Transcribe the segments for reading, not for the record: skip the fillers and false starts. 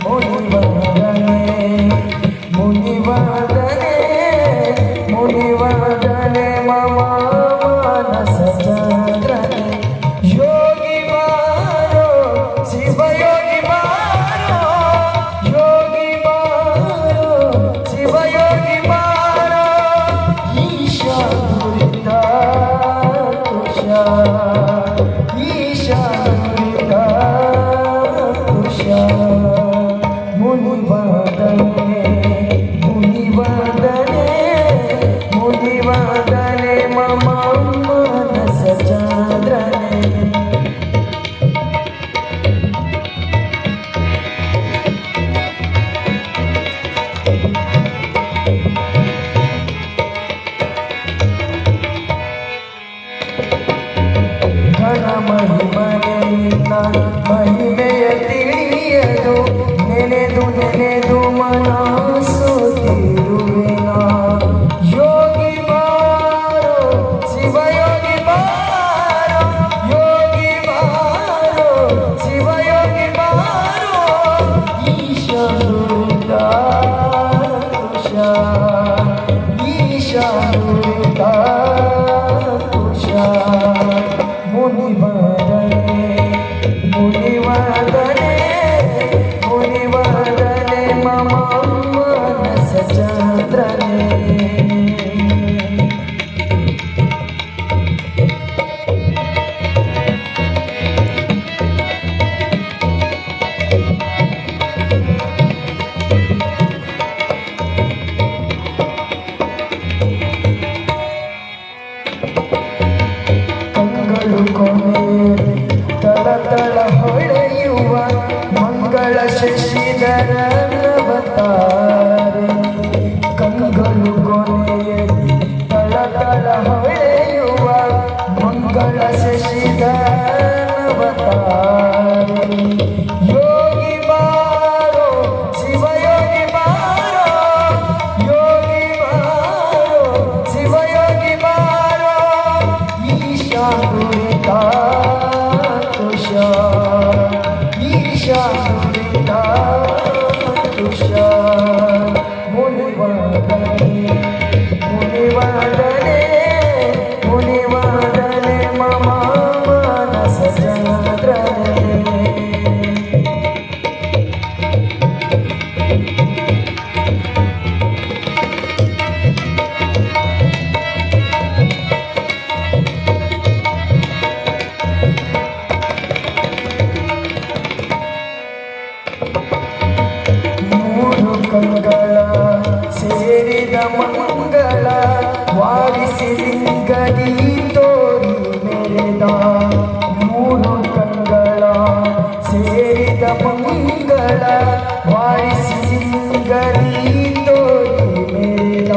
ಮುನಿವರ್ಧನೆ ಮುನಿವರ್ಧನೆ ಮುನಿವರ್ಧನೆ ಮಮ ಮಾನಸ ಚಂದ್ರನೆ ಯೋಗಿ ಬಾರೋ ಶಿವಯೋಗಿ ಬಾರೋ ಯೋಗಿ ಬಾರೋ ಶಿವಯೋಗಿ ಬಾರೋ ಈಶಾ ದುರಿತ ತುಷಾ ಈಶಾ ದುರಿತ ತುಷಾ ಮುನಿವರ್ಧನೆ ಮುನಿವರ್ಧನೆ ಮುನಿವರ್ಧನೆ ಮಮ ಮಾನಸ ಚಂದ್ರನೆ ಘನ ಮಹಿಮನೆ ನಿನ್ನ ಮಹಿಮೆಯ ತಿಳಿಯದು ನೆನೆದು ನೆನೆದು ಮನಸ್ಸು ತಿರುವಿನ ಯೋಗಿ ಬಾರೋ ಶಿವಯೋಗಿ ಬಾರೋ ಯೋಗಿ ಬಾರೋ ಶಿವಯೋಗಿ ಬಾರೋ ಈಶಾ ದುರಿತ ತುಷಾ ಈಶಾ ದುರಿತ ತುಷಾ ಮುನಿವರ್ಧನೆ ಮುನಿವರ್ಧನೆ ಮುನಿವರ್ಧನೆ ಮಮ ಮಾನಸ ಚಂದ್ರನೆ ಕಂಗಳು ಕೊನೆಯಲ್ಲಿ ತಳ ತಳ ಹೊಳೆಯುವ ಮಂಗಳ ಶಶಿಧರ ಅವತಾರೆ ಕಂಗಳು ಕೊನೆಯಲ್ಲಿ ತಳ ತಳ ಹೊಳೆಯುವ ಮಂಗಳ ಶಶಿಧರ ಅವತಾರೆ ಯೋಗಿ ಬಾರೋ ಶಿವಯೋಗಿ ಬಾರೋ ಯೋಗಿ ಬಾರೋ ಶಿವಯೋಗಿ ಬಾರೋ ಈಶಾ ದುರಿತ ತುಷಾ ಈಶಾ ದುರಿತ ತುಷಾ ಮುನಿವರ್ಧನೆ ಮುನಿವರ್ಧನೆ ಮುನಿವರ್ಧನೆ ಮಮ ಮಾನಸ ಚಂದ್ರನೆ ಮೂರು ಕಂಗಳ ಸೇರಿದ ಮಂಗಳ ವಾರಿಸಿ ಲಿಂಗದಿ ತೋರಿ ಮೆರೆದ ಮೂರು ಕಂಗಳ ಸೇರಿದ ಮಂಗಳ ವಾರಿಸಿ ಲಿಂಗದಿ ತೋರಿ ಮೆರೆದ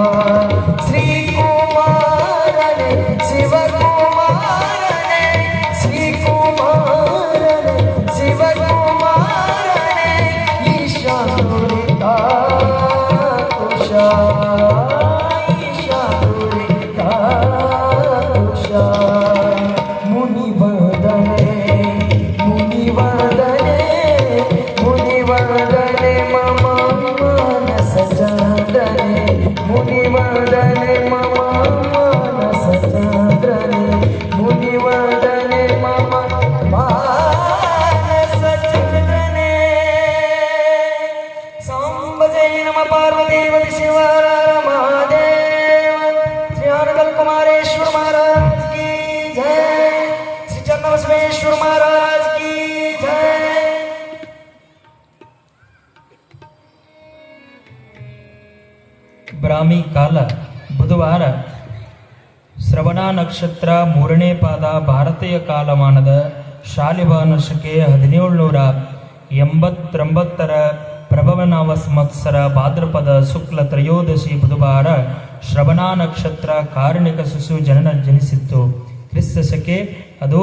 ಶ್ರೀಕುಮಾರನೆ ಶಿವಕುಮಾರನೆ ಶ್ರೀಕುಮಾರನೆ ಶಿವಕುಮಾರನೆ ಈಶಾ ದುರಿತ ತುಷಾ ಈಶಾ ದುರಿತ ತುಷಾ ಮುನಿವರ್ಧನೆ ಮುನಿವರ್ಧನೆ ಮುನಿವರ್ಧನೆ ಮಮ ಮಾನಸ ಚಂದ್ರನೆ ಮುನಿವರ್ಧನೆ ಮಮ ಮಾನಸ ಚಂದ್ರನೆ ಮುನಿವರ್ಧನೆ ಮಮ ಮಾನಸ ಚಂದ್ರನೆ ಸಾಂಬಜೈ ನಮ ಪಾರ್ವದೇವತಿ ಶಿವ ಮಹಾದೇವ ಶ್ರೀ ಆನಂದಲ್ ಕುಮಾರೇಶ್ವರ ಮಹಾರಾಜ್ ಕಿ ಜಯ ಶ್ರೀ ಚನ್ನಬಸವೇಶ್ವರ ಮಹಾರಾಜ್ ಕಿ ಜಯ ಬ್ರಾಹ್ಮಿ ಕಾಲ ಬುಧವಾರ ಶ್ರವಣ ನಕ್ಷತ್ರ 3ನೇ ಪಾದ ಭಾರತೀಯ ಕಾಲಮಾನದ ಶಾಲಿವಾಹನ ಶಕೆ 1789 ಪ್ರಭವನಾಮ ಸಂವತ್ಸರ ಭಾದ್ರಪದ ಶುಕ್ಲ ತ್ರಯೋದಶಿ ಬುಧವಾರ ಶ್ರವಣ ನಕ್ಷತ್ರ ಕಾರಣಿಕ ಶಿಶು ಜನಿಸಿತ್ತು. ಕ್ರಿಸ್ತ ಶಕೆ ಅದು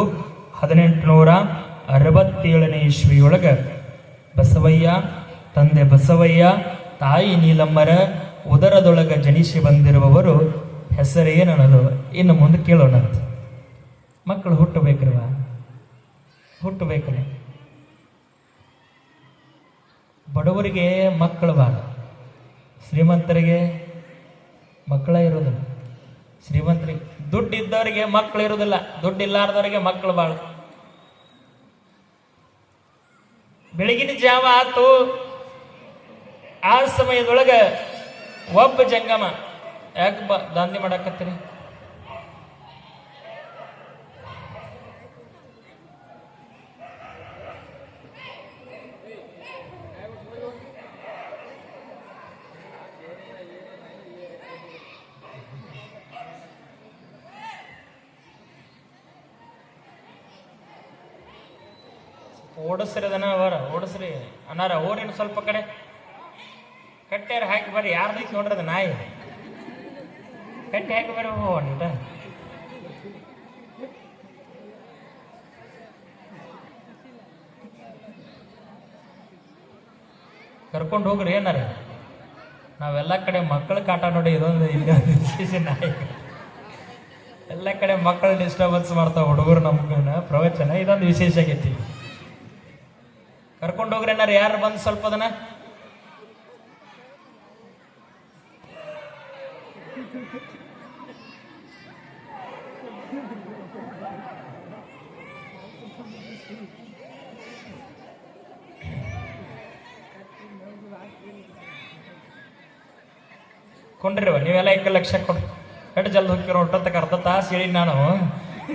1867ನೇ ಇಸ್ವಿಯೊಳಗೆ ಬಸವಯ್ಯ ತಂದೆ ಬಸವಯ್ಯ ತಾಯಿ ನೀಲಮ್ಮರ ಉದರದೊಳಗೆ ಜನಿಸಿ ಬಂದಿರುವವರು ಹೆಸರೇನನ್ನೋದು ಇನ್ನು ಮುಂದೆ ಕೇಳೋಣಂತ. ಮಕ್ಕಳು ಹುಟ್ಟಬೇಕ್ರವ, ಹುಟ್ಟಬೇಕಲ್ಲ. ಬಡವರಿಗೆ ಮಕ್ಕಳು ಬಾಳ, ಶ್ರೀಮಂತರಿಗೆ ಮಕ್ಕಳ ಇರೋದಿಲ್ಲ. ಶ್ರೀಮಂತರಿಗೆ ದುಡ್ಡು ಇದ್ದವರಿಗೆ ಮಕ್ಕಳು ಇರೋದಿಲ್ಲ, ದುಡ್ಡು ಇಲ್ಲಾರ್ದವರಿಗೆ ಮಕ್ಕಳು ಬಾಳ. ಬೆಳಗಿನ ಜಾವ ಆತು, ಆ ಸಮಯದೊಳಗ ಒಬ್ಬ ಜಂಗಮ, ಯಾಕೆ ದಾಂಧಿ ಮಾಡಾಕತ್ತೀರಿ? ಓಡಿಸ್ರಿ ಅದನ್ನ, ಅವರ ಓಡಿಸ್ರಿ ಅನ್ನಾರ, ಓರೇನು ಸ್ವಲ್ಪ ಕಡೆ ಕಟ್ಟ್ಯಾರ ಹಾಕಿ ಬರ್ರಿ. ಯಾರ್ದೈತಿ ನೋಡ್ರಿ ಅದು ನಾಯಿ, ಕಟ್ಟಿ ಹಾಕಿ ಬರ್ರಿ. ನೀಟ ಕರ್ಕೊಂಡು ಹೋಗ್ರಿ. ಏನಾರ ನಾವೆಲ್ಲ ಕಡೆ ಮಕ್ಕಳ ಕಾಟ ನೋಡಿ, ಇದೊಂದು ಇಲ್ಲಿ ವಿಶೇಷ ನಾಯಿ. ಎಲ್ಲ ಕಡೆ ಮಕ್ಕಳು ಡಿಸ್ಟರ್ಬೆನ್ಸ್ ಮಾಡ್ತಾವ ಹುಡುಗರು. ನಮ್ಗನ ಪ್ರವಚನ ಇದೊಂದು ವಿಶೇಷ ಆಗೈತಿ. ಕರ್ಕೊಂಡು ಹೋಗ್ರಿ ಏನಾರ. ಯಾರು ಬಂದು ಸ್ವಲ್ಪ ಅದನ್ನ ಕೊಂಡ್ರಿವ. ನೀವೆಲ್ಲ 1 ಲಕ್ಷ ಕೊಡ್ರಿ. ಎಷ್ಟು ಜಲ್ದಿ ಹೋಗ್ತಿರೋ, ಹೊಟ್ಟತ್ತಕ್ಕೆ ಅರ್ಧ ತಾಸು ಹೇಳಿ ನಾನು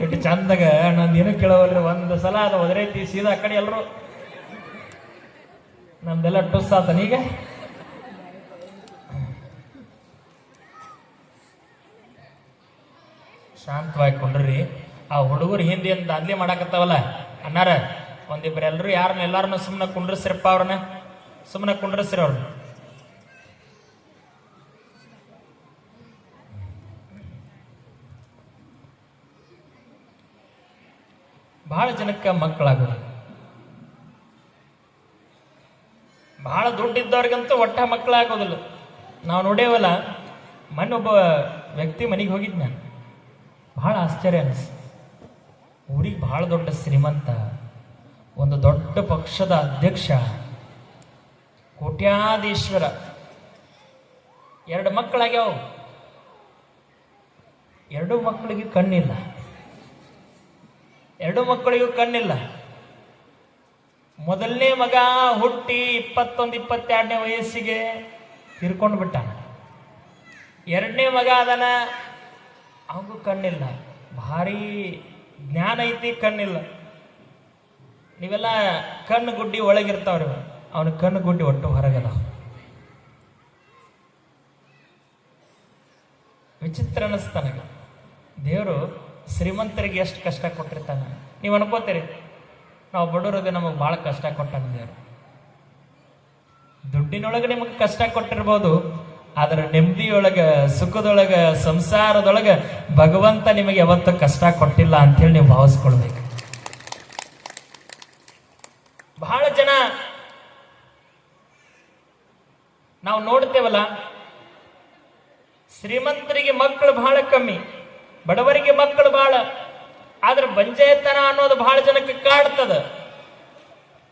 ಎಷ್ಟು ಚಂದಾಗ. ನಂದೇನು ಕೇಳವಲ್ರಿ, ಒಂದು ಸಲ ಅದು ಒದರೈತಿ ಸೀದಾ ಆ ಕಡೆ ಎಲ್ಲರೂ ನಮ್ದೆಲ್ಲ ಟುಸ್ ಆತನ. ಈಗ ಶಾಂತವಾಗಿ ಕೊಂಡ್ರಿ. ಆ ಹುಡುಗರು ಹಿಂದೆ ಏನು ದಾಂಧಲಿ ಮಾಡಾಕತ್ತಾವಲ್ಲ ಅನ್ನಾರ, ಒಂದಿಬ್ರು ಎಲ್ಲರೂ ಎಲ್ಲಾರನ್ನ ಸುಮ್ಮನೆ ಕುಂಡ್ರಸ್ರಪ್ಪ, ಅವ್ರನ್ನ ಸುಮ್ಮನೆ ಕುಂಡ್ರಸ್ರಿ. ಅವ್ರನ್ನ ಬಹಳ ಜನಕ್ಕೆ ಮಕ್ಕಳಾಗೋದು, ಬಹಳ ದುಡ್ಡಿದ್ದವ್ರಿಗಂತೂ ಒಟ್ಟ ಮಕ್ಕಳಾಗೋದಿಲ್ಲ. ನಾವು ನೋಡೇವಲ್ಲ, ಮೊನ್ನೆ ಒಬ್ಬ ವ್ಯಕ್ತಿ ಮನೆಗೆ ಹೋಗಿದ್ ನಾನು, ಬಹಳ ಆಶ್ಚರ್ಯ ಅನಿಸ್ತು. ಊರಿಗೆ ಬಹಳ ದೊಡ್ಡ ಶ್ರೀಮಂತ, ಒಂದು ದೊಡ್ಡ ಪಕ್ಷದ ಅಧ್ಯಕ್ಷ, ಕೋಟ್ಯಾಧೀಶ್ವರ. 2 ಮಕ್ಕಳಾಗ್ಯಾವ. 2 ಮಕ್ಕಳಿಗೆ ಕಣ್ಣಿಲ್ಲ, 2 ಮಕ್ಕಳಿಗೂ ಕಣ್ಣಿಲ್ಲ. ಮೊದಲನೇ ಮಗ ಹುಟ್ಟಿ 21-22ನೇ ವಯಸ್ಸಿಗೆ ತೀರ್ಕೊಂಡು ಬಿಟ್ಟ. 2ನೇ ಮಗ ಅದನ, ಅವಗೂ ಕಣ್ಣಿಲ್ಲ. ಭಾರಿ ಜ್ಞಾನ ಐತಿ, ಕಣ್ಣಿಲ್ಲ. ನೀವೆಲ್ಲ ಕಣ್ಣು ಗುಡ್ಡಿ ಒಳಗಿರ್ತಾವ್ರಿ, ಅವನ ಕಣ್ಣು ಗುಡ್ಡಿ ಒಟ್ಟು ಹೊರಗದ. ವಿಚಿತ್ರ ಅನ್ನಿಸ್ತಾನಗ. ದೇವರು ಶ್ರೀಮಂತರಿಗೆ ಎಷ್ಟು ಕಷ್ಟ ಕೊಟ್ಟಿರ್ತಾನ. ನೀವು ಅನ್ಕೋತೀರಿ ನಾವು ಬಡವರದೇ ನಮಗೆ ಭಾಳ ಕಷ್ಟ ಕೊಟ್ಟಾನ ದೇವರು. ದುಡ್ಡಿನೊಳಗೆ ನಿಮಗೆ ಕಷ್ಟ ಕೊಟ್ಟಿರ್ಬೋದು, ಆದ್ರೆ ನೆಮ್ಮದಿಯೊಳಗ, ಸುಖದೊಳಗ, ಸಂಸಾರದೊಳಗ ಭಗವಂತ ನಿಮಗೆ ಯಾವತ್ತೂ ಕಷ್ಟ ಕೊಟ್ಟಿಲ್ಲ ಅಂತೇಳಿ ನೀವು ಭಾವಿಸ್ಕೊಳ್ಬೇಕು. ಬಹಳ ಜನ ನಾವು ನೋಡ್ತೇವಲ್ಲ, ಶ್ರೀಮಂತರಿಗೆ ಮಕ್ಕಳು ಬಹಳ ಕಮ್ಮಿ, ಬಡವರಿಗೆ ಮಕ್ಕಳು ಬಹಳ. ಆದ್ರೆ ಬಂಜೆತನ ಅನ್ನೋದು ಬಹಳ ಜನಕ್ಕೆ ಕಾಡ್ತದ.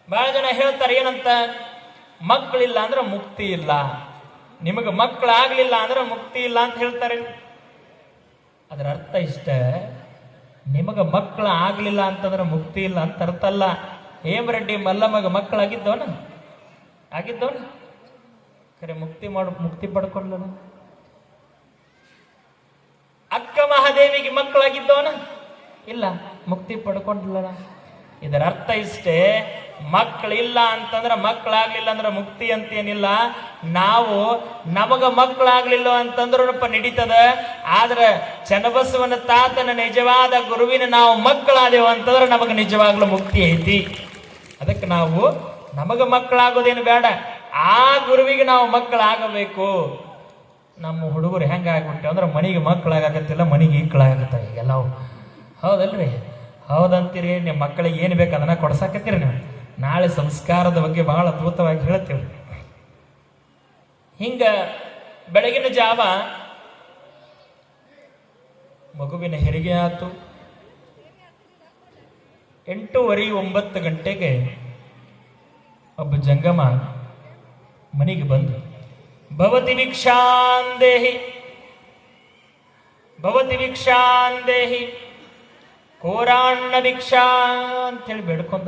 ಬಹಳ ಜನ ಹೇಳ್ತಾರೆ ಏನಂತ, ಮಕ್ಕಳಿಲ್ಲ ಅಂದ್ರೆ ಮುಕ್ತಿ ಇಲ್ಲ, ನಿಮಗೆ ಮಕ್ಕಳಾಗ್ಲಿಲ್ಲ ಅಂದ್ರೆ ಮುಕ್ತಿ ಇಲ್ಲ ಅಂತ ಹೇಳ್ತಾರೆ. ಅದರ ಅರ್ಥ ಇಷ್ಟ, ನಿಮಗೆ ಮಕ್ಕಳು ಆಗ್ಲಿಲ್ಲ ಅಂತಂದ್ರೆ ಮುಕ್ತಿ ಇಲ್ಲ ಅಂತ ಅರ್ಥ ಅಲ್ಲ. ಹೇಮರೆಡ್ಡಿ ಮಲ್ಲಮ್ಮಗ ಮಕ್ಕಳಾಗಿದ್ದವನ ಖರೆ ಮುಕ್ತಿ ಪಡ್ಕೊಂಡ್ಲನ. ಅಕ್ಕ ಮಹಾದೇವಿಗೆ ಮಕ್ಕಳಾಗಿದ್ದವನ ಇಲ್ಲ, ಮುಕ್ತಿ ಪಡ್ಕೊಂಡಿಲ್ಲ. ಇದರ ಅರ್ಥ ಇಷ್ಟೇ, ಮಕ್ಕಳಿಲ್ಲ ಅಂತಂದ್ರೆ, ಮಕ್ಕಳಾಗ್ಲಿಲ್ಲ ಅಂದ್ರೆ ಮುಕ್ತಿ ಅಂತೇನಿಲ್ಲ. ನಾವು ನಮಗ ಮಕ್ಕಳಾಗ್ಲಿಲ್ಲ ಅಂತಂದ್ರೂ ನಡೀತದ. ಆದ್ರೆ ಚನ್ನಬಸವನ ತಾತನ ನಿಜವಾದ ಗುರುವಿನ ನಾವು ಮಕ್ಕಳಾದೇವು ಅಂತಂದ್ರೆ ನಮಗೆ ನಿಜವಾಗ್ಲೂ ಮುಕ್ತಿ ಐತಿ. ಅದಕ್ಕೆ ನಾವು ನಮಗ ಮಕ್ಕಳಾಗೋದೇನು ಬೇಡ, ಆ ಗುರುವಿಗೆ ನಾವು ಮಕ್ಕಳಾಗಬೇಕು. ನಮ್ಮ ಹುಡುಗರು ಹೆಂಗ ಆಗ್ಬಿಟ್ಟೆ ಅಂದ್ರೆ ಮನೆಗೆ ಮಕ್ಕಳಾಗತ್ತಿಲ್ಲ, ಮನೆಗೆ ಇಕ್ಕಳಾಗತ್ತವೆ ಎಲ್ಲವು. ಹೌದಲ್ರಿ? ಹೌದಂತೀರಿ. ನಿಮ್ಮ ಮಕ್ಕಳಿಗೆ ಏನು ಬೇಕು ಅದನ್ನ ಕೊಡ್ಸಾಕತ್ತೀರಿ ನೀವು. ನಾಳೆ ಸಂಸ್ಕಾರದ ಬಗ್ಗೆ ಬಹಳ ಅದ್ಭುತವಾಗಿ ಹೇಳ್ತೇವೆ. ಹಿಂಗ ಬೆಳಗಿನ ಜಾವ ಮಗುವಿನ ಹೆರಿಗೆ ಆತು. 8:30-9 ಗಂಟೆಗೆ ಒಬ್ಬ ಜಂಗಮ ಮನೆಗೆ ಬಂದು ಭವತಿ ಭಿಕ್ಷಾಂದೇಹಿ ಭವತಿ ಭಿಕ್ಷಾಂದೇಹಿ ಕೋರಾಣ್ಣ ಭಿಕ್ಷಾ ಅಂತೇಳಿ ಬೇಡ್ಕೊಂತ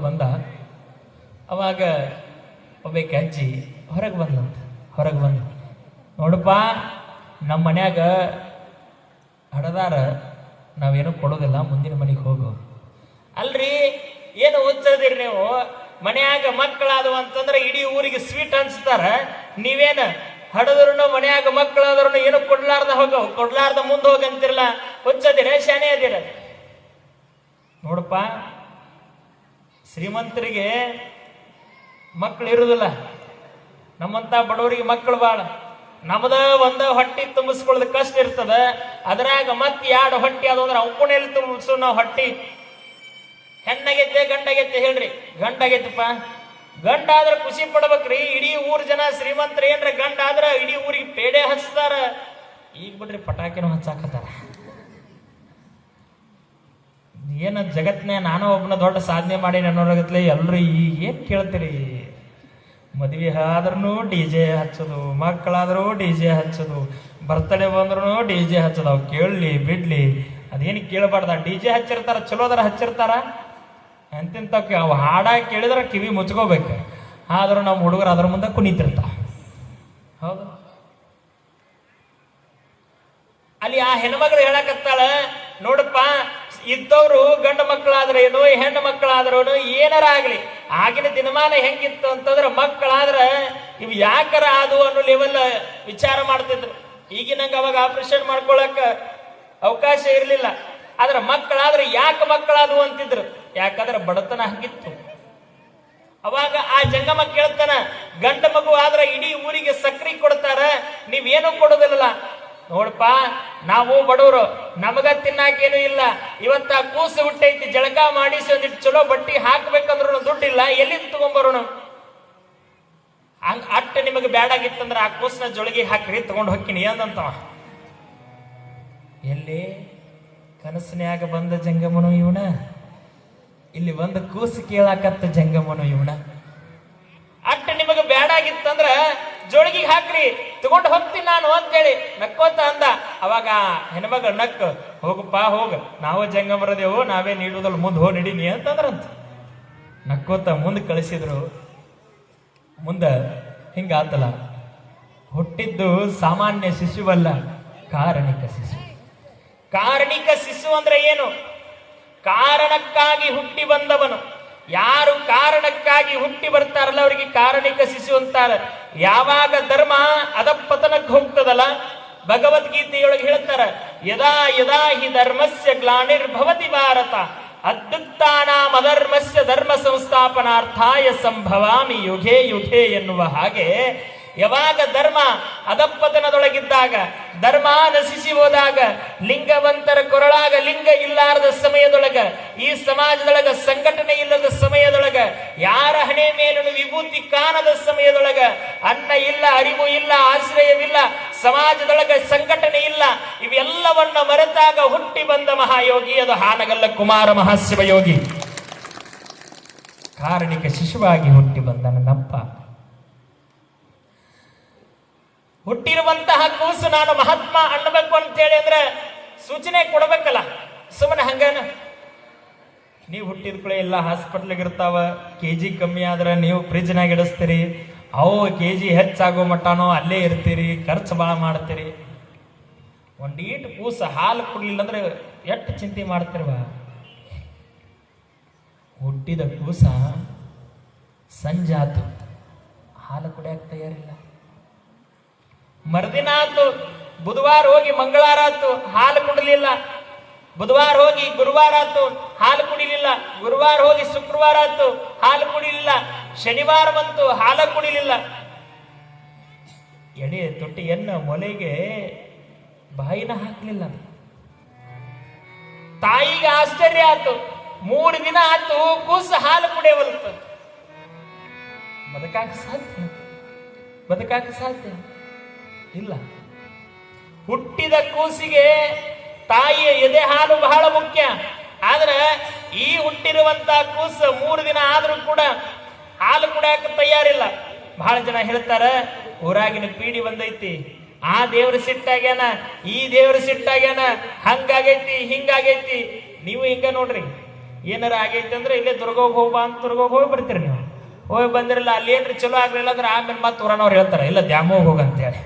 ಬಂದ. ಅವಾಗ ಒಬ್ಬಾಕಿ ಅಜ್ಜಿ ಹೊರಗೆ ಬಂದು ನೋಡಪ್ಪ, ನಮ್ಮ ಮನ್ಯಾಗ ಹಡದಾರ, ನಾವೇನು ಕೊಡೋದಿಲ್ಲ, ಮುಂದಿನ ಮನೆಗೆ ಹೋಗು. ಅಲ್ರಿ, ಏನು ಓದ್ಸದಿರಿ ನೀವು? ಮನ್ಯಾಗ ಮಕ್ಕಳಾದವು ಅಂತಂದ್ರೆ ಇಡೀ ಊರಿಗೆ ಸ್ವೀಟ್ ಅನ್ಸ್ತಾರ. ನೀವೇನ ಹಡದ್ರು ಮನ್ಯಾಗ ಮಕ್ಕಳಾದ್ರು ಏನು ಕೊಡ್ಲಾರ್ದ ಮುಂದೆ ಹೋಗಂತಿರಲ್ಲ, ಹುಚ್ಚದಿರ ಶಾನೆ ಅದಿರ? ನೋಡಪ್ಪ, ಶ್ರೀಮಂತರಿಗೆ ಮಕ್ಕಳು ಇರುದಿಲ್ಲ, ನಮ್ಮಂತ ಬಡವರಿಗೆ ಮಕ್ಕಳು ಬಾಳ. ನಮ್ದ ಒಂದ ಹೊಟ್ಟಿ ತುಂಬಿಸ್ಕೊಳ್ಳೋದು ಕಷ್ಟ ಇರ್ತದ, ಅದ್ರಾಗ ಮತ್ತೆ 2 ಹೊಟ್ಟಿ ಅದು ಅಂದ್ರೆ ಅವಕುಣೆಲ್ಲಿ ತುಂಬಿಸು ನಾವು ಹೊಟ್ಟಿ. ಹೆಣ್ಣಾಗೈತೆ ಗಂಡಾಗೈತೆ ಹೇಳ್ರಿ? ಗಂಡಾಗೈತಪ್ಪ. ಗಂಡ ಆದ್ರೆ ಖುಷಿ ಪಡ್ಬೇಕ್ರಿ. ಇಡೀ ಊರ್ ಜನ ಶ್ರೀಮಂತರ ಏನ್ರ ಗಂಡ ಆದ್ರ ಇಡೀ ಊರಿಗೆ ಪೇಡೆ ಹಚ್ತಾರ. ಈಗ ಬಿಡ್ರಿ ಪಟಾಕಿನೂ ಹಚ್ಚಾಕತ್ತಾರ. ಏನ ಜಗತ್ನೇ ನಾನು ಒಬ್ಬನ ದೊಡ್ಡ ಸಾಧನೆ ಮಾಡಿ ಅನ್ನೋರಾಗತ್ಲೆ ಎಲ್ರು ಈಗ ಏನ್ ಕೇಳ್ತೀರಿ? ಮದ್ವೆ ಆದ್ರೂ DJ ಹಚ್ಚೋದು, ಮಕ್ಕಳಾದ್ರೂ DJ ಹಚ್ಚೋದು, ಬರ್ತಡೇ ಬಂದ್ರು DJ ಹಚ್ಚೋದು. ಅವ್ ಕೇಳಲಿ ಬಿಡ್ಲಿ, ಅದೇನು ಕೇಳಬಾರ್ದ. DJ ಹಚ್ಚಿರ್ತಾರ, ಚಲೋದರ ಹಚ್ಚಿರ್ತಾರ. ಎಂತಿಂತಕ್ಕೆ ಅವು ಹಾಡ ಕೇಳಿದ್ರೆ ಕಿವಿ ಮುಚ್ಕೋಬೇಕು. ಆದ್ರೂ ನಮ್ಮ ಹುಡುಗರು ಅದ್ರ ಮುಂದೆ ಕುಣಿತಿರ್ತಾವ. ಹೌದು, ಅಲ್ಲಿ ಆ ಹೆಣ್ಮಗಳು ಹೇಳಕತ್ತಾಳ, ನೋಡಪ್ಪ, ಇದ್ದವ್ರು ಗಂಡು ಮಕ್ಕಳಾದ್ರೇನು ಹೆಣ್ಣು ಮಕ್ಕಳಾದ್ರೂ ಏನಾರ ಆಗ್ಲಿ, ಆಗಿನ ದಿನಮಾನ ಹೆಂಗಿತ್ತು ಅಂತಂದ್ರೆ ಮಕ್ಕಳಾದ್ರ ಇವು ಯಾಕರ ಆದು ಅನ್ನೋ ಲೆವೆಲ್ ವಿಚಾರ ಮಾಡ್ತಿದ್ರು. ಈಗಿನಂಗ ಅವಾಗ ಆಪರೇಷನ್ ಮಾಡ್ಕೊಳಕ ಅವಕಾಶ ಇರಲಿಲ್ಲ. ಆದ್ರೆ ಮಕ್ಕಳಾದ್ರೆ ಯಾಕೆ ಮಕ್ಕಳಾದವು ಅಂತಿದ್ರು? ಯಾಕಂದ್ರೆ ಬಡತನ ಹಂಗಿತ್ತು. ಅವಾಗ ಆ ಜಂಗಮ ಕೇಳ್ತಾನ, ಗಂಡ ಮಗು ಆದ್ರೆ ಇಡೀ ಊರಿಗೆ ಸಕ್ರಿ ಕೊಡ್ತಾರ, ನೀವೇನು ಕೊಡೋದಿಲ್ಲ. ನೋಡಪ್ಪ, ನಾವು ಬಡವರು, ನಮಗ ತಿನ್ನಾಕೇನು ಇಲ್ಲ. ಇವತ್ತ ಕೂಸು ಹುಟ್ಟೈತಿ, ಜಳಕ ಮಾಡಿಸಿ ಒಂದಿಟ್ಟು ಚಲೋ ಬಟ್ಟಿ ಹಾಕ್ಬೇಕಂದ್ರು ದುಡ್ಡಿಲ್ಲ, ಎಲ್ಲಿಂದ ತಗೊಂಬರೋಣ? ಹಂಗ ಅಟ್ಟ ನಿಮಗೆ ಬ್ಯಾಡಾಗಿತ್ತಂದ್ರ ಆ ಕೂಸನ ಜೊಳಗಿ ಹಾಕ್ರಿ, ತಗೊಂಡು ಹೊಕ್ಕಿನಿ ಅಂದಂತವ. ಎಲ್ಲಿ ಕನಸನ್ಯಾಗ ಬಂದ ಜಂಗಮನು ಇವನ, ಇಲ್ಲಿ ಬಂದ ಕೂಸು ಕೇಳಾಕತ್ತ ಜಂಗಮನು ಇವನ. ಅಟ್ಟ ನಿಮಗೆ ಬ್ಯಾಡಾಗಿತ್ತಂದ್ರ ಜೋಳಿಗೆ ಹಾಕ್ರಿ, ತಗೊಂಡು ಹೋಗ್ತೀನಿ ನಾನು ಅಂತೇಳಿ ನಕ್ಕೋತ ಅಂದ. ಅವಾಗ ಹೆಣ್ಮಗಳು ನಕ್ಕ, ಹೋಗಪ್ಪ ಹೋಗ, ನಾವು ಜಂಗಮರದೇವು, ನಾವೇ ನೀಡುವುದಲ್ಲ, ಮುಂದೆ ಹೋಗಿ ನಡೀನಿ ಅಂತಂದ್ರಂತ. ನಕ್ಕೋತ ಮುಂದೆ ಕಳಿಸಿದ್ರು. ಮುಂದ ಹಿಂಗಾತಲ್ಲ, ಹುಟ್ಟಿದ್ದು ಸಾಮಾನ್ಯ ಶಿಶುವಲ್ಲ, ಕಾರಣಿಕ ಶಿಶು. ಕಾರಣಿಕ ಶಿಶು ಅಂದ್ರೆ ಏನು? ಕಾರಣಕ್ಕಾಗಿ ಹುಟ್ಟಿ ಬಂದವನು. ಯಾರು ಕಾರಣಕ್ಕಾಗಿ ಹುಟ್ಟಿ ಬರ್ತಾರಲ್ಲ ಅವರಿಗೆ ಕಾರಣಿಕ ಶಿಶು ಅಂತಾರೆ. ಯಾವಾಗ ಧರ್ಮ ಅಧಪತನಕ್ಕೆ ಹೋಗ್ತದಲ್ಲ, ಭಗವದ್ಗೀತೆಯೊಳಗೆ ಹೇಳ್ತಾರ, ಯದಾ ಯದಾ ಹಿ ಧರ್ಮಸ್ಯ ಗ್ಲಾನಿರ್ಭವತಿ ಭಾರತ ಅದ್ಯುಕ್ತಾನಾಂ ಅಧರ್ಮಸ್ಯ ಧರ್ಮ ಸಂಸ್ಥಾಪನಾರ್ಥಾಯ ಸಂಭವಾಮಿ ಯುಗೇ ಯುಗೇ ಎನ್ನುವ ಹಾಗೆ, ಯಾವಾಗ ಧರ್ಮ ಅಧಪತನದೊಳಗಿದ್ದಾಗ, ಧರ್ಮ ನಶಿಸಿ ಹೋದಾಗ, ಲಿಂಗವಂತರ ಕೊರಳಾಗ ಲಿಂಗ ಇಲ್ಲಾರದ ಸಮಯದೊಳಗ, ಈ ಸಮಾಜದೊಳಗ ಸಂಘಟನೆ ಇಲ್ಲದ ಸಮಯದೊಳಗ, ಯಾರ ಹಣೆ ಮೇಲೂ ವಿಭೂತಿ ಕಾಣದ ಸಮಯದೊಳಗ, ಅನ್ನ ಇಲ್ಲ, ಅರಿವು ಇಲ್ಲ, ಆಶ್ರಯವಿಲ್ಲ, ಸಮಾಜದೊಳಗ ಸಂಘಟನೆ ಇಲ್ಲ, ಇವೆಲ್ಲವನ್ನ ಮರೆತಾಗ ಹುಟ್ಟಿ ಬಂದ ಮಹಾಯೋಗಿ ಅದು ಹಾನಗಲ್ಲ ಕುಮಾರ ಮಹಾಶಿವಯೋಗಿ. ಕಾರಣಿಕ ಶಿಶುವಾಗಿ ಹುಟ್ಟಿ ಬಂದ ನನ್ನಪ್ಪ. ಹುಟ್ಟಿರುವಂತಹ ಕೂಸು ನಾನು ಮಹಾತ್ಮ ಅನ್ನಬೇಕು ಅಂತೇಳಿ ಅಂದ್ರೆ ಸೂಚನೆ ಕೊಡಬೇಕಲ್ಲ. ಸುಮ್ಮನೆ ಹಂಗನ ನೀವು ಹುಟ್ಟಿದ ಕೂಡ ಎಲ್ಲ ಹಾಸ್ಪಿಟ್ಲಿಗೆ ಇರ್ತಾವ, KG ಕಮ್ಮಿ ಆದ್ರೆ ನೀವು ಫ್ರಿಜ್ನಾಗ ಇಡಿಸ್ತೀರಿ, ಅವು KG ಹೆಚ್ಚಾಗೋ ಮಟ್ಟನೋ ಅಲ್ಲೇ ಇರ್ತೀರಿ, ಖರ್ಚು ಭಾಳ ಮಾಡ್ತೀರಿ. ಒಂದೀಟು ಕೂಸ ಹಾಲು ಕುಡ್ಲಿಲ್ಲ ಅಂದ್ರೆ ಎಷ್ಟು ಚಿಂತೆ ಮಾಡ್ತಿರ್ವ. ಹುಟ್ಟಿದ ಕೂಸ ಸಂಜಾತು, ಹಾಲು ಕುಡಿಯಕ್ಕೆ ತಯಾರಿಲ್ಲ. ಮರುದಿನ ಆತು, ಬುಧವಾರ ಹೋಗಿ ಮಂಗಳವಾರ ಆತು, ಹಾಲು ಕುಡಲಿಲ್ಲ. ಬುಧವಾರ ಹೋಗಿ ಗುರುವಾರ ಆತು, ಹಾಲು ಕುಡಿಲಿಲ್ಲ. ಗುರುವಾರ ಹೋಗಿ ಶುಕ್ರವಾರ ಆತು, ಹಾಲು ಕುಡಿಲಿಲ್ಲ. ಶನಿವಾರ ಬಂತು, ಹಾಲು ಕುಡಿಲಿಲ್ಲ. ಎಡೆ ತೊಟ್ಟಿಯನ್ನು ಮೊಲೆಗೆ ಬಾಯಿನ ಹಾಕಲಿಲ್ಲ. ತಾಯಿಗೆ ಆಶ್ಚರ್ಯ ಆತು. 3 ದಿನ ಆತು, ಕೂಸು ಹಾಲು ಕುಡಿಯವಲ್ತು. ಬದುಕಾಕ ಸಾಧ್ಯ ಇಲ್ಲ. ಹುಟ್ಟಿದ ಕೂಸಿಗೆ ತಾಯಿಯ ಎದೆ ಹಾಲು ಬಹಳ ಮುಖ್ಯ. ಆದ್ರೆ ಈ ಹುಟ್ಟಿರುವಂತ ಕೂಸು 3 ದಿನ ಆದ್ರೂ ಕೂಡ ಹಾಲು ಕುಡ್ಯಾಕ ತಯಾರಿಲ್ಲ. ಬಹಳ ಜನ ಹೇಳ್ತಾರ ಊರಾಗಿನ ಪೀಡಿ ಬಂದೈತಿ, ಆ ದೇವ್ರ ಸಿಟ್ಟಾಗ್ಯಾನ, ಈ ದೇವ್ರ ಸಿಟ್ಟಾಗ್ಯಾನ, ಹಂಗಾಗೈತಿ ಹಿಂಗಾಗೈತಿ. ನೀವು ಹಿಂಗ ನೋಡ್ರಿ, ಏನಾರ ಆಗೈತಿ ಅಂದ್ರೆ ಇಲ್ಲೇ ದುರ್ಗೋಗ್ ಹೋಗ್ಬಾ ಅಂತ ದುರ್ಗೋಗ್ ಹೋಗಿ ಬರ್ತೀರಿ. ನೀವು ಹೋಗಿ ಬಂದಿರಲ್ಲ, ಅಲ್ಲಿ ಏನ್ರಿ ಚಲೋ ಆಗ್ಲಿಲ್ಲ ಅಂದ್ರೆ ಆಮೇಲೆ ಮತ್ತೆ ಊರನವ್ರು ಹೇಳ್ತಾರೆ ಇಲ್ಲ ದ್ಯಾಮೋಗ್ ಹೋಗಂತೇಳಿ.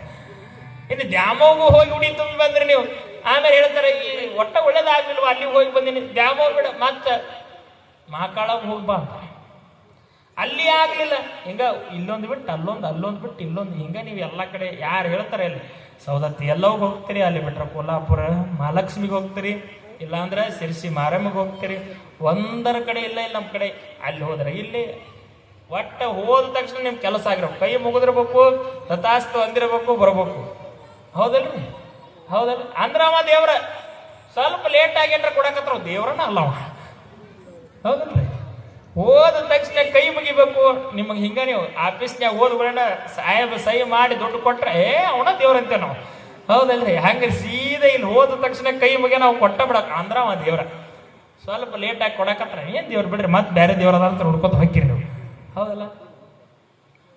ಇನ್ನು ದ್ಯಾಮೋಗು ಹೋಗಿ ಉಡಿ ತುಂಬಿ ಬಂದ್ರಿ ನೀವು, ಆಮೇಲೆ ಹೇಳ್ತಾರೆ ಈ ಒಟ್ಟ ಒಳ್ಳೇದಾಗ್ಲಿಲ್ವ ಅಲ್ಲಿ ಹೋಗಿ ಬಂದಿನಿ, ದ್ಯಾಮೋಗ್ ಬಿಡ ಮತ್ತ ಮಹಾಕಾಳಗ್ ಹೋಗ್ಬಾ ಅಂತ. ಅಲ್ಲಿ ಆಗ್ಲಿಲ್ಲ, ಹಿಂಗ ಇಲ್ಲೊಂದು ಬಿಟ್ಟು ಅಲ್ಲೊಂದು, ಅಲ್ಲೊಂದು ಬಿಟ್ಟು ಇಲ್ಲೊಂದು, ಹಿಂಗ ನೀವು ಎಲ್ಲ ಕಡೆ ಯಾರು ಹೇಳ್ತಾರೆ ಅಲ್ಲಿ ಸೌದತ್ತಿ ಎಲ್ಲೋಗಿ ಹೋಗ್ತೀರಿ, ಅಲ್ಲಿ ಬಿಟ್ರೆ ಕೋಲ್ಹಾಪುರ ಮಹಾಲಕ್ಷ್ಮಿಗೆ ಹೋಗ್ತೀರಿ, ಇಲ್ಲಾಂದ್ರೆ ಸಿರ್ಸಿ ಮಾರಮ್ಮಗೆ ಹೋಗ್ತೀರಿ. ಒಂದರ ಕಡೆ ಇಲ್ಲ ಇಲ್ಲಿ ನಮ್ಮ ಕಡೆ. ಅಲ್ಲಿ ಹೋದ್ರೆ ಇಲ್ಲಿ ಒಟ್ಟ ಹೋದ ತಕ್ಷಣ ನಿಮ್ ಕೆಲಸ ಆಗಿರ್ಬೇಕು, ಕೈ ಮುಗಿದಿರ್ಬೇಕು, ತಥಾಸ್ತು ಅಂದಿರ್ಬೇಕು, ಬರ್ಬೇಕು. ಹೌದಲ್ರಿ? ಹೌದಲ್ಲ? ಅಂದ್ರ ಅವ ದೇವ್ರ ಸ್ವಲ್ಪ ಲೇಟ್ ಆಗೇನ್ರ ಕೊಡಕತ್ರ ದೇವ್ರನ್ನ ಅಲ್ಲವ. ಹೌದಲ್ರಿ? ಓದ ತಕ್ಷಣ ಕೈ ಮುಗಿಬೇಕು. ನಿಮಗೆ ಹಿಂಗ ನೀವು ಆಫೀಸ್ನ್ಯಾಗ ಓದ್ ಬಿಡೋಣ ಸಾಹೇಬ ಸಹಿ ಮಾಡಿ ದುಡ್ಡು ಕೊಟ್ರೆ ಅವನ ದೇವ್ರಂತೆ ನಾವು. ಹೌದಲ್ರಿ? ಹಂಗ ಸೀದಾ ಇಲ್ಲಿ ಹೋದ ತಕ್ಷಣ ಕೈ ಮುಗಿ ನಾವು ಕೊಟ್ಟ ಬಿಡಕ್ ಅಂದ್ರ ಅವ ದೇವ್ರ. ಸ್ವಲ್ಪ ಲೇಟ್ ಆಗಿ ಕೊಡಕತ್ರ ಏನ್ ದೇವ್ರ ಬಿಡ್ರಿ, ಮತ್ತೆ ಬೇರೆ ದೇವ್ರದ ಅಂತ ಹುಡ್ಕೊತ ಹೋಗ್ತೀರಿ ನೀವು. ಹೌದಲ್ಲ?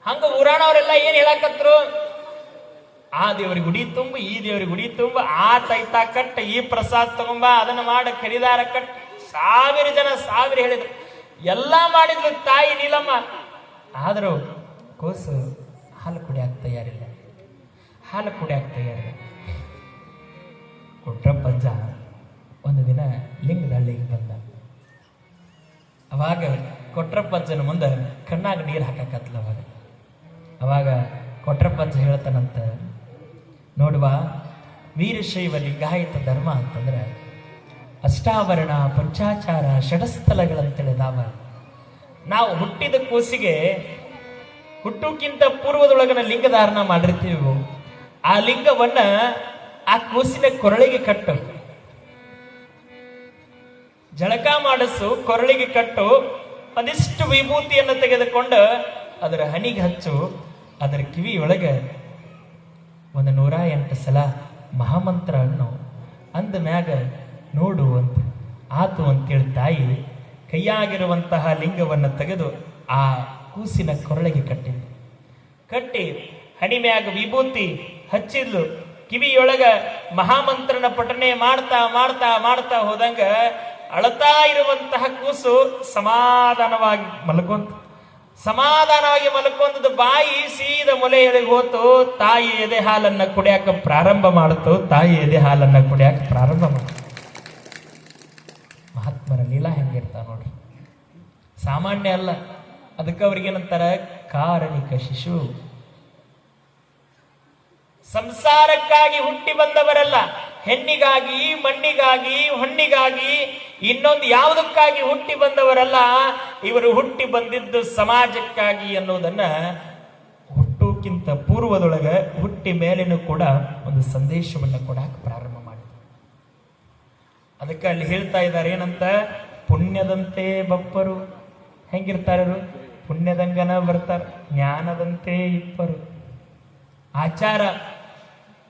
ಹಂಗ ಊರಾಣವ್ರೆಲ್ಲ ಏನ್ ಹೇಳಕತ್ರು, ಆ ದೇವ್ರಿಗೆ ಗುಡಿ ತುಂಬ, ಈ ದೇವ್ರಿಗೆ ಗುಡಿ ತುಂಬ, ಆ ತೈತಾ ಕಟ್ಟ, ಈ ಪ್ರಸಾದ ತಗೊಂಬ, ಅದನ್ನ ಮಾಡ, ಖರೀದಾರ ಕಟ್, ಸಾವಿರ ಜನ ಸಾವಿರ ಹೇಳಿದ್ರು. ಎಲ್ಲಾ ಮಾಡಿದ್ರು ತಾಯಿ ನೀಲಮ್ಮ. ಆದರೂ ಕೂಸು ಹಾಲು ಕುಡಿಯಾಕ ತಯಾರಿಲ್ಲ, ಹಾಲು ಕುಡಿಯಾಕ ತಯಾರಿಲ್ಲ. ಕೊಟ್ರಪ್ಪಜ್ಜ ಒಂದು ದಿನ ಲಿಂಗದಳ್ಳಿಗೆ ಬಂದ. ಅವಾಗ ಕೊಟ್ರಪ್ಪಜ್ಜನ ಮುಂದೆ ಕಣ್ಣಾಗ ನೀರು ಹಾಕಕತ್ಲ. ಅವಾಗ ಕೊಟ್ರಪ್ಪಜ್ಜ ಹೇಳ್ತಾನಂತ, ನೋಡುವ ವೀರಶೈವ ಲಿಂಗಾಯತ ಧರ್ಮ ಅಂತಂದ್ರೆ ಅಷ್ಟಾವರಣ ಪಂಚಾಚಾರ ಷಡಸ್ಥಲಗಳಂತೇಳಿದಾವ. ನಾವು ಹುಟ್ಟಿದ ಕೂಸಿಗೆ ಹುಟ್ಟುಕ್ಕಿಂತ ಪೂರ್ವದೊಳಗನ ಲಿಂಗಧಾರಣ ಮಾಡಿರ್ತೀವಿ. ಆ ಲಿಂಗವನ್ನ ಆ ಕೂಸಿನ ಕೊರಳಿಗೆ ಕಟ್ಟು, ಜಳಕ ಮಾಡಿಸು, ಕೊರಳಿಗೆ ಕಟ್ಟು, ಒಂದಿಷ್ಟು ವಿಭೂತಿಯನ್ನು ತೆಗೆದುಕೊಂಡು ಅದರ ಹನಿಗೆ ಹಚ್ಚು, ಅದರ ಕಿವಿಯೊಳಗೆ 108 ಸಲ ಮಹಾಮಂತ್ರ ಅನ್ನು ಅಂದ ಮ್ಯಾಗ ನೋಡು ಅಂತ ಆತು ಅಂತೇಳಿ ತಾಯಿ ಕೈಯಾಗಿರುವಂತಹ ಲಿಂಗವನ್ನು ತೆಗೆದು ಆ ಕೂಸಿನ ಕೊರಳಿಗೆ ಕಟ್ಟಿ ಹಣಿ ಮ್ಯಾಗ ವಿಭೂತಿ ಹಚ್ಚಿದ್ಲು. ಕಿವಿಯೊಳಗ ಮಹಾಮಂತ್ರನ ಪಠನೆ ಮಾಡ್ತಾ ಮಾಡ್ತಾ ಮಾಡ್ತಾ ಹೋದಂಗ ಅಳತಾ ಇರುವಂತಹ ಕೂಸು ಸಮಾಧಾನವಾಗಿ ಮಲ್ಕೊಂತದ ಬಾಯಿ ಸೀದ ಮೊಲೆಯೊಳಗೆ ಹೋತು. ತಾಯಿ ಎದೆ ಹಾಲನ್ನ ಕುಡಿಯಾಕ ಪ್ರಾರಂಭ ಮಾಡಿತು. ಮಹಾತ್ಮರ ಲೀಲಾ ಹೆಂಗಿರ್ತಾವ ನೋಡ್ರಿ, ಸಾಮಾನ್ಯ ಅಲ್ಲ. ಅದಕ್ಕೆ ಅವ್ರಿಗೇನಂತಾರ ಕಾರಣಿಕ ಶಿಶು. ಸಂಸಾರಕ್ಕಾಗಿ ಹುಟ್ಟಿ ಬಂದವರಲ್ಲ, ಹೆಣ್ಣಿಗಾಗಿ, ಮಣ್ಣಿಗಾಗಿ, ಹೊಣ್ಣಿಗಾಗಿ, ಇನ್ನೊಂದು ಯಾವುದಕ್ಕಾಗಿ ಹುಟ್ಟಿ ಬಂದವರಲ್ಲ. ಇವರು ಹುಟ್ಟಿ ಬಂದಿದ್ದು ಸಮಾಜಕ್ಕಾಗಿ ಅನ್ನೋದನ್ನ ಹುಟ್ಟುಕ್ಕಿಂತ ಪೂರ್ವದೊಳಗೆ ಹುಟ್ಟಿ ಮೇಲೇನು ಕೂಡ ಒಂದು ಸಂದೇಶವನ್ನು ಕೊಡಾಕ ಪ್ರಾರಂಭ ಮಾಡಿ. ಅದಕ್ಕೆ ಅಲ್ಲಿ ಹೇಳ್ತಾ ಇದ್ದಾರೆ ಏನಂತ, ಪುಣ್ಯದಂತೆ ಬಪ್ಪರು. ಹೆಂಗಿರ್ತಾರರು? ಪುಣ್ಯದಂಗನ ಬರ್ತಾರ, ಜ್ಞಾನದಂತೆ ಇಪ್ಪರು. ಆಚಾರ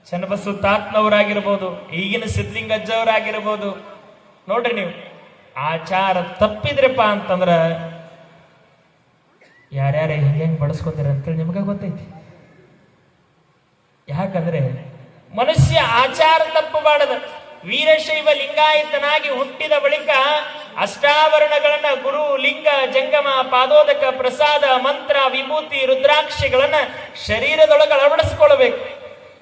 ಚನ್ನಬಸವ ತಾತ್ನವರಾಗಿರ್ಬೋದು, ಈಗಿನ ಸಿದ್ಧಲಿಂಗಜ್ಜವರಾಗಿರ್ಬೋದು, ನೋಡ್ರಿ ನೀವು ಆಚಾರ ತಪ್ಪಿದ್ರಪ್ಪ ಅಂತಂದ್ರ ಯಾರ್ಯಾರ ಹೆಂಗ್ ಬಡಿಸ್ಕೊತೀರ ಅಂತೇಳಿ ನಿಮ್ಗೆ ಗೊತ್ತೈತಿ. ಯಾಕಂದ್ರೆ ಮನುಷ್ಯ ಆಚಾರ ತಪ್ಪಬಾರದು. ವೀರಶೈವ ಲಿಂಗಾಯತನಾಗಿ ಹುಟ್ಟಿದ ಬಳಿಕ ಅಷ್ಟಾವರಣಗಳನ್ನ ಗುರು, ಲಿಂಗ, ಜಂಗಮ, ಪಾದೋದಕ, ಪ್ರಸಾದ, ಮಂತ್ರ, ವಿಭೂತಿ, ರುದ್ರಾಕ್ಷಿಗಳನ್ನ ಶರೀರದೊಳಗೆ ಅಳವಡಿಸ್ಕೊಳ್ಬೇಕು.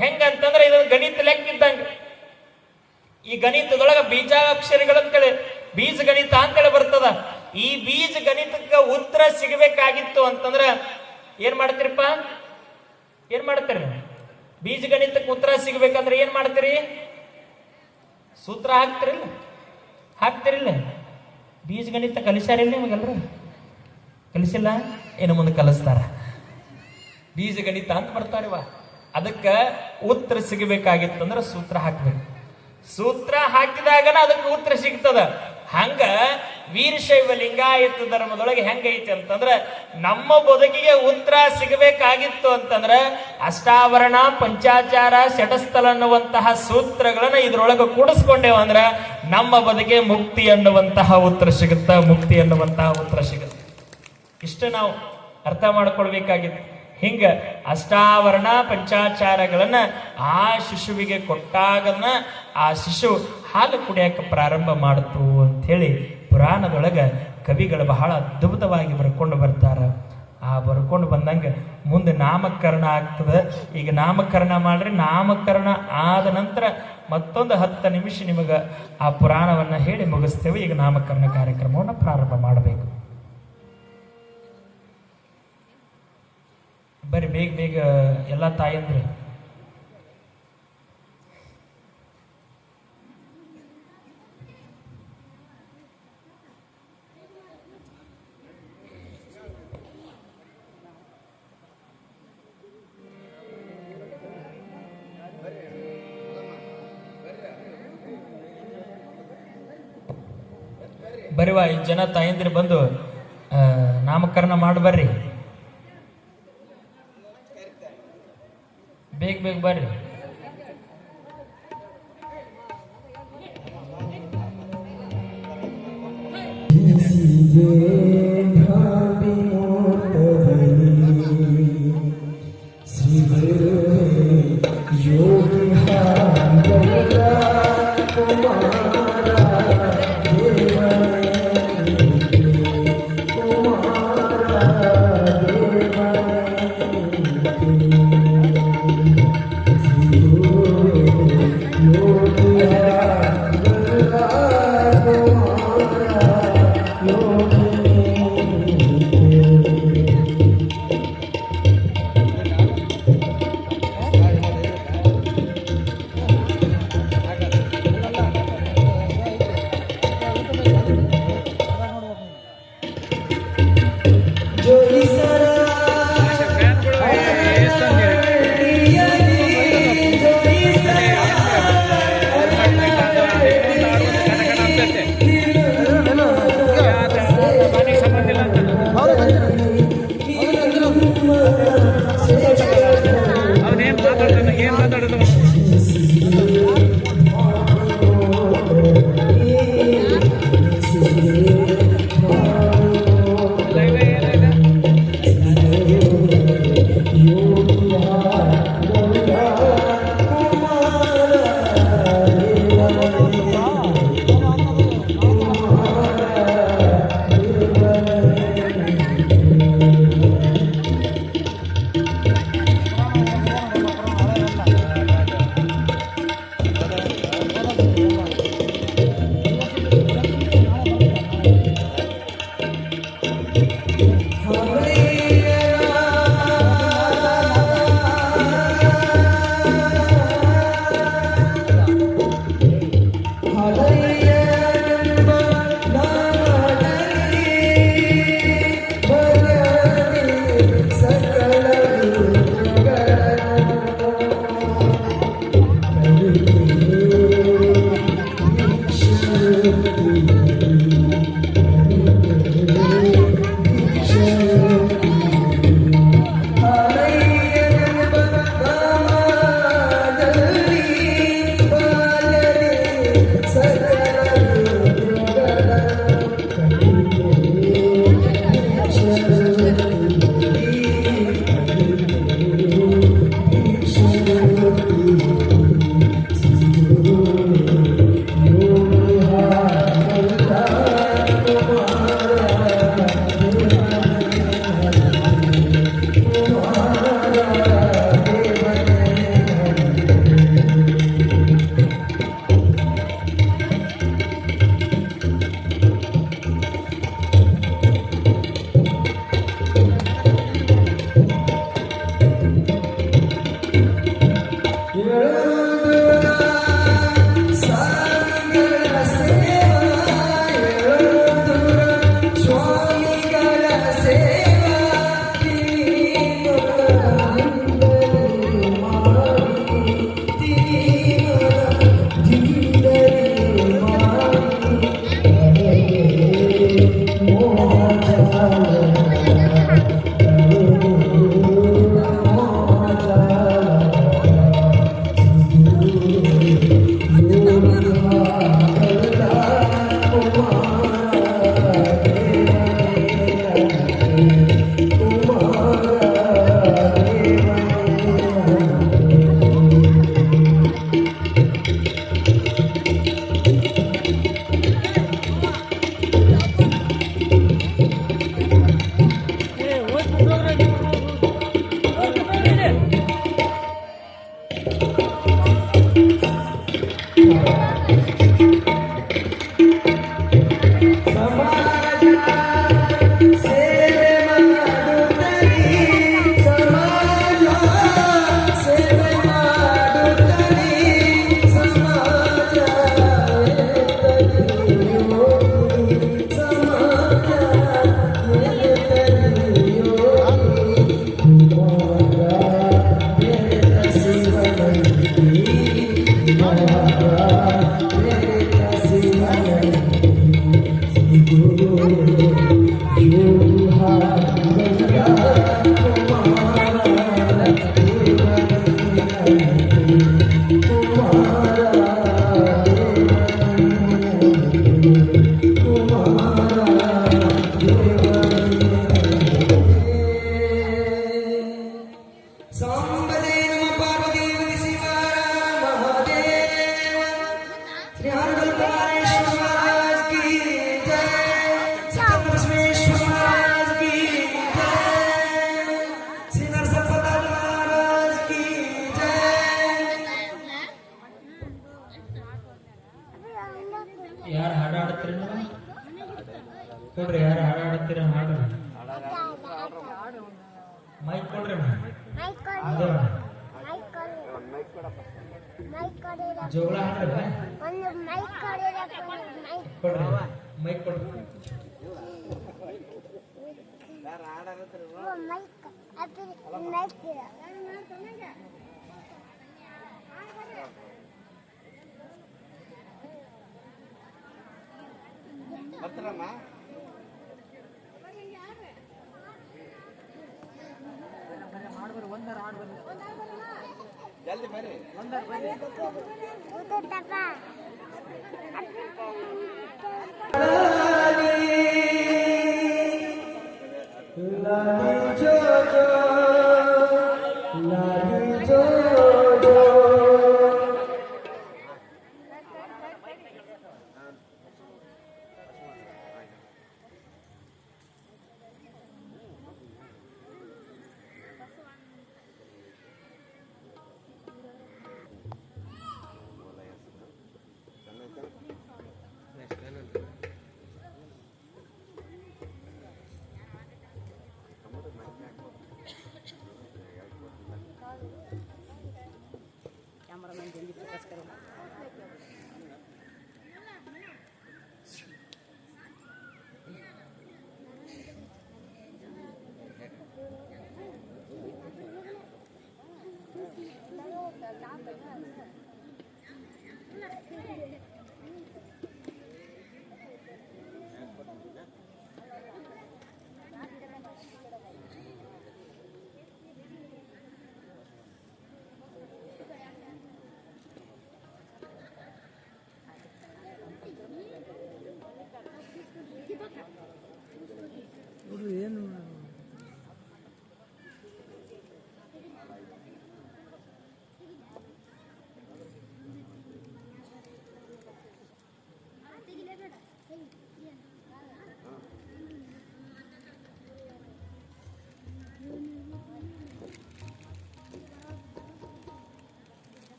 ಹೆಂಗಂತಂದ್ರೆ ಇದೊಂದು ಗಣಿತ ಲೆಕ್ಕ ಇದ್ದಂಗ. ಈ ಗಣಿತದೊಳಗ ಬೀಜಾಕ್ಷರಿಗಳಂತೇಳಿ ಬೀಜ ಗಣಿತ ಅಂತೇಳಿ ಬರ್ತದ. ಈ ಬೀಜ ಗಣಿತಕ್ಕ ಉತ್ತರ ಸಿಗಬೇಕಾಗಿತ್ತು ಅಂತಂದ್ರ ಏನ್ ಮಾಡ್ತೀರಪ್ಪ? ಏನ್ ಮಾಡ್ತೀರಿ? ಬೀಜ ಗಣಿತಕ್ಕೆ ಉತ್ತರ ಸಿಗ್ಬೇಕಂದ್ರೆ ಏನ್ ಮಾಡ್ತೀರಿ? ಸೂತ್ರ ಹಾಕ್ತಿರಿಲ್ಲ? ಬೀಜ ಗಣಿತ ಕಲಿಸ್ಯಾರಿಲ್ಲ ನಿಮಗೆಲ್ಲರೂ? ಕಲಿಸಿಲ್ಲ? ಏನು ಮುಂದೆ ಕಲಿಸ್ತಾರ. ಬೀಜ ಗಣಿತ ಅಂತ ಬರ್ತಾರಿವ. ಅದಕ್ಕೆ ಉತ್ತರ ಸಿಗಬೇಕಾಗಿತ್ತಂದ್ರೆ ಸೂತ್ರ ಹಾಕ್ಬೇಕು. ಸೂತ್ರ ಹಾಕಿದಾಗನ ಅದಕ್ಕೆ ಉತ್ತರ ಸಿಗ್ತದ. ಹಂಗ ವೀರಶೈವ ಲಿಂಗಾಯತ ಧರ್ಮದೊಳಗೆ ಹೆಂಗೈತಿ ಅಂತಂದ್ರೆ ನಮ್ಮ ಬದುಕಿಗೆ ಉತ್ತರ ಸಿಗಬೇಕಾಗಿತ್ತು ಅಂತಂದ್ರೆ ಅಷ್ಟಾವರಣ, ಪಂಚಾಚಾರ, ಷಟಸ್ಥಲ ಅನ್ನುವಂತಹ ಸೂತ್ರಗಳನ್ನ ಇದ್ರೊಳಗೆ ಕೂಡಿಸ್ಕೊಂಡೇವ ಅಂದ್ರ ನಮ್ಮ ಬದುಕಿಗೆ ಮುಕ್ತಿ ಅನ್ನುವಂತಹ ಉತ್ತರ ಸಿಗುತ್ತೆ. ಇಷ್ಟ ನಾವು ಅರ್ಥ ಮಾಡ್ಕೊಳ್ಬೇಕಾಗಿತ್ತು. ಹಿಂಗ ಅಷ್ಟಾವರಣ ಪಂಚಾಚಾರಗಳನ್ನ ಆ ಶಿಶುವಿಗೆ ಕೊಟ್ಟಾಗನ್ನ ಆ ಶಿಶು ಹಾಲು ಕುಡಿಯಕ್ಕೆ ಪ್ರಾರಂಭ ಮಾಡಿತು ಅಂಥೇಳಿ ಪುರಾಣದೊಳಗ ಕವಿಗಳು ಬಹಳ ಅದ್ಭುತವಾಗಿ ಬರ್ಕೊಂಡು ಬರ್ತಾರ. ಆ ಬರ್ಕೊಂಡು ಬಂದಂಗೆ ಮುಂದೆ ನಾಮಕರಣ ಆಗ್ತದೆ. ಈಗ ನಾಮಕರಣ ಮಾಡ್ರಿ, ನಾಮಕರಣ ಆದ ನಂತರ ಮತ್ತೊಂದು 10 ನಿಮಿಷ ನಿಮಗೆ ಆ ಪುರಾಣವನ್ನು ಹೇಳಿ ಮುಗಿಸ್ತೇವೆ. ಈಗ ನಾಮಕರಣ ಕಾರ್ಯಕ್ರಮವನ್ನು ಪ್ರಾರಂಭ ಮಾಡಬೇಕು. ಬರ್ರಿ ಬೇಗ ಬೇಗ ಎಲ್ಲ ತಾಯಂದ್ರೆ. ಬರಿವ 5 ಜನ ತಾಯಂದಿರು ಬಂದು ನಾಮಕರಣ ಮಾಡಿ ಬರ್ರಿ. ಬೇಗ ಬೇಗ ಬರ್ರಿ. Yogi ಕೊಡ್ರಿ, ಯಾರು ಹಾಡಾಡ್ತೀರ ಹಾಡ್ರಿ. ಮೈಕ್ ಕೊಡ್ರಿ ಜೋಳ ಹಾಡ್ರಿ. ಕೊಡ್ರಿ ಮೈಕ್ ಕೊಡ್ರಿ. ಬರ್ತಾರಮ್ಮ ಜಲ್ದಿ ಬರ್ರಿ.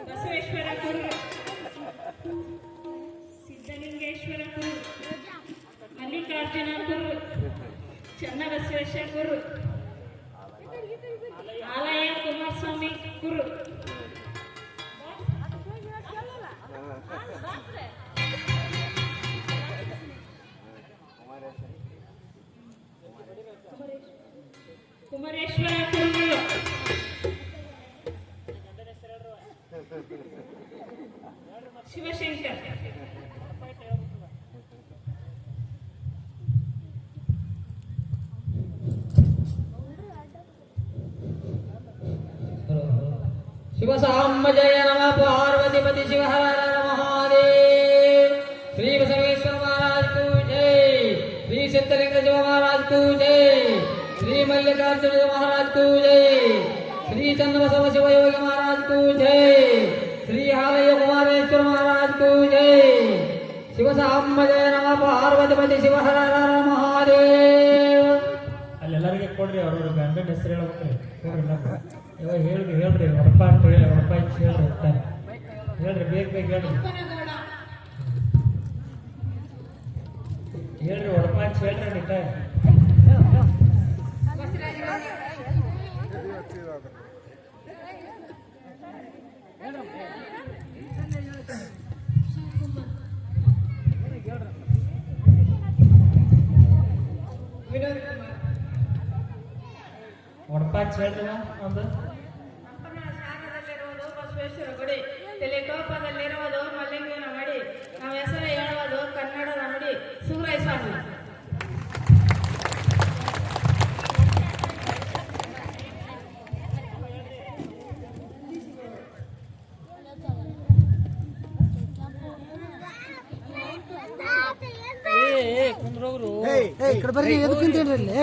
ಬಸವೇಶ್ವರ ಗುರು, ಸಿದ್ಧಲಿಂಗೇಶ್ವರ ಗುರು, ಮಲ್ಲಿಕಾರ್ಜುನ ಗುರು, ಚನ್ನಬಸವೇಶ ಗುರು, ಆಲಯ ಕುಮಾರಸ್ವಾಮಿ ಗುರು, ಕುಮಾರೇಶ್ವರ ಗುರುಗಳು, ಶಿವಶಂಕರ್, ಶಿವ ಸಾಂಬ ಜಯ ನಮ ಪಾರ್ವತಿಪತಿ ಶಿವ ಹರ ಹರ ಮಹಾದೇವ್. ಶ್ರೀ ಬಸವೇಶ್ವರ ಮಹಾರಾಜ್ ಕೂ ಜೈ, ಶ್ರೀ ಸಿದ್ಧಲಿಂಗ ಶಿವ ಮಹಾರಾಜ್ ಕೂ ಜೈ, ಶ್ರೀ ಮಲ್ಲಿಕಾರ್ಜುನ ಶಿವ ಮಹಾರಾಜ್ ಕೂ ಜೈ, ಶ್ರೀ ಚನ್ನಬಸವ ಶಿವಯೋಗಿ ಮಹಾರಾಜ್ ಕೂ ಜೈ, ಶ್ರೀ ಹಾಲಯ್ಯ ಕುಮಾರೇಶ್ವರ ಮಹಾರಾಜ್ ಕೂ ಜೈ. ಶಿವ ಸಾಂಬ ಜಯ ನಮ ಪಾರ್ವತಿಪತಿ ಶಿವ ಹರ ಹರ ಮಹಾದೇವ್. ಅಲ್ಲೆಲ್ಲರಿಗೆ ಕೊಡ್ರಿ, ಅವ್ರವ್ರ ಗಂಡನ ಹೆಸರು ಹೇಳ್ಬೇಕ್ರಿ. ಇವಾಗ ಹೇಳ್ರಿ ಹೊಡಪ ಅಂತ ಹೇಳಿ ಹೊಡಪ ಅಂತ ಹೇಳ್ರಿ ಇರ್ತಾರೆ. ಹೇಳ್ರಿ ಬೇಗ ಹೇಳ್ರಿ ಹೊಡಪ ಅಂತ ಹೇಳ್ರಿ ನಿಟ್ಟ. ಹೊಡಪ ಅಂತ ಹೇಳ್ರಿ ಒಂದು. ಬಸವೇಶ್ವರ ಗುಡಿ, ತಲೆಕೋಪದಲ್ಲಿರುವುದು ಮಲ್ಲಿಂಗನ ಮಡಿ, ನಮ್ಮ ಹೆಸರು ಹೇಳುವುದು ಕನ್ನಡದ ನುಡಿ ಸೂರೈ ಸ್ವಾಮಿ. ಈ ಕಡೆ ಬರ್ರಿ ಎದಕ್ಕೆ ನಿಂತೇನ್ರಿ ಇಲ್ಲಿ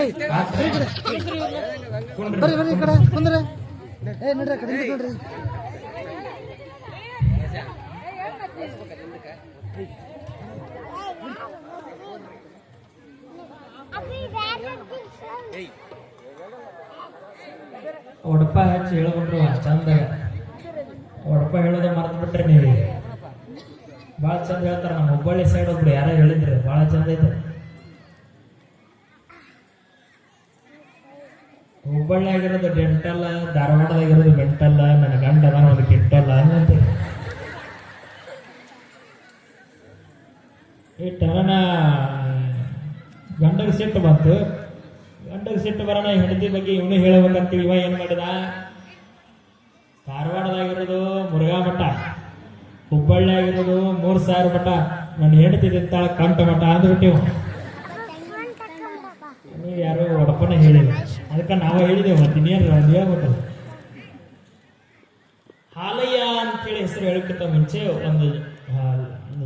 ಬರ್ರಿ ಬರ್ರಿ ಈ ಕಡೆ ಕುಂದ್ರೆ ನಡ್ರಿ ಆ ಕಡೆ ನಿಂತ್ಕೊಳ್ರಿ ಒಡಪ ಹಚ್ಚಿ ಹೇಳ್ಬಿಟ್ರು ಚಂದ ಒಡಪ ಹೇಳೋದು ಮರ್ತು ಬಿಟ್ರಿ ನೀವು ಭಾಳ ಚಂದ ಹೇಳ್ತಾರ. ನಮ್ಮ ಹುಬ್ಬಳ್ಳಿ ಸೈಡ್ ಒಬ್ರು ಯಾರೋ ಹೇಳಿದ್ರು ಭಾಳ ಚಂದ ಐತೆ. ಹುಬ್ಬಳ್ಳಿ ಆಗಿರೋದು ಡೆಂಟಲ್, ಧಾರವಾಡದಾಗಿರೋದು ಮೆಂಟಲ್, ನನ್ನ ಗಂಡ ಅದಾನ ಒಂದು ಕಿಂಟಲ್ ಅನ್ನಂತ ಇಟ್ಟನ ಗಂಡಗೆ ಸಿಟ್ಟು ಬಂತು. ಗಂಡಗೆ ಸಿಟ್ಟು ಬರೋಣ ಹೆಂಡತಿ ಬಗ್ಗೆ ಇವನು ಹೇಳಬೇಕಂತೀವಿ. ಇವ ಏನ್ ಮಾಡಿದ, ಧಾರವಾಡದಾಗಿರೋದು ಮುರುಘಾ ಮಠ, ಹುಬ್ಬಳ್ಳಿ ಆಗಿರೋದು 3000 ಮಠ, ನನ್ನ ಹೆಂಡತಿ ತಿಂತಾಳ ಕಂಠ ಮಠ ಅಂದ್ಬಿಟ್ಟಿವು. ನೀವು ಯಾರು ಒಡಪನ ಹೇಳಿಲ್ಲ, ಅದಕ್ಕೆ ನಾವು ಹೇಳಿದೆವು. ಮತ್ತೆ ಇನ್ನೇನು ಅದು ಹೇಳ್ಬೇಕಲ್ಲ. ಹಾಲಯ್ಯ ಅಂತೇಳಿ ಹೆಸರು ಹೇಳಕ್ಕಿಂತ ಮುಂಚೆ ಒಂದು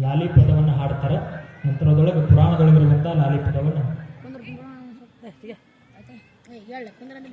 ಲಾಲಿ ಪದವನ್ನು ಹಾಡ್ತಾರೆ. ನಂತರದೊಳಗೆ ಪುರಾಣದೊಳಗಿರುವಂಥ ಲಾಲಿ ಪದವನ್ನು